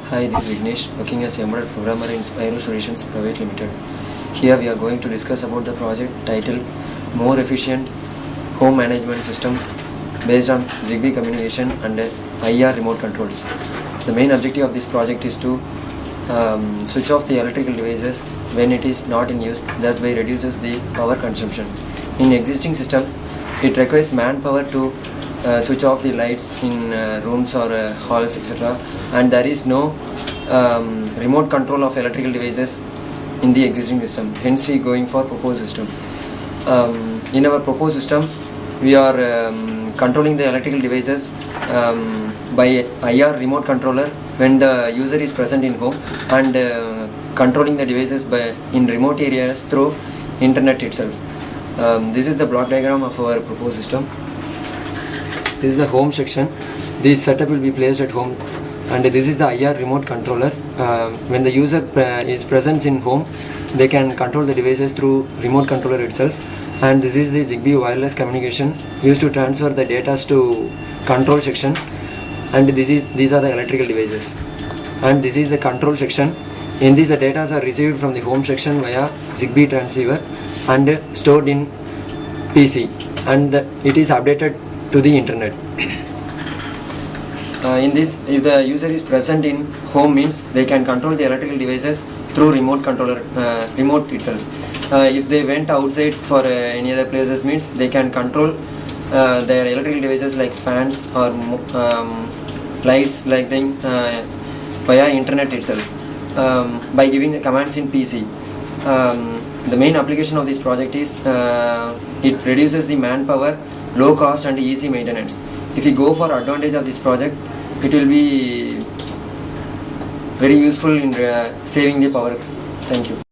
Hi, this is Vignesh, working as embedded programmer in Spyro Solutions Private Limited. Here we are going to discuss about the project titled More Efficient Home Management System based on Zigbee communication and IR remote controls. The main objective of this project is to switch off the electrical devices when it is not in use, thus by reduces the power consumption. In existing system, it requires manpower to switch off the lights in rooms or halls, etc. And there is no remote control of electrical devices in the existing system. Hence, we going for proposed system. In our proposed system, we are controlling the electrical devices by IR remote controller when the user is present in home, and controlling the devices in remote areas through internet itself. This is the block diagram of our proposed system. This is the home section. This setup will be placed at home, and this is the IR remote controller. When the user is present in home, they can control the devices through remote controller itself. And this is the Zigbee wireless communication used to transfer the data to control section. And these are the electrical devices. And this is the control section. In this, the data are received from the home section via Zigbee transceiver and stored in PC, and it is updated to the internet. In this, if the user is present in home, means they can control the electrical devices through remote controller, remote itself. If they went outside for any other places, means they can control their electrical devices like fans or lights like them via internet itself by giving the commands in PC. The main application of this project is it reduces the manpower, low cost and easy maintenance. If you go for advantage of this project, it will be very useful in saving the power. Thank you.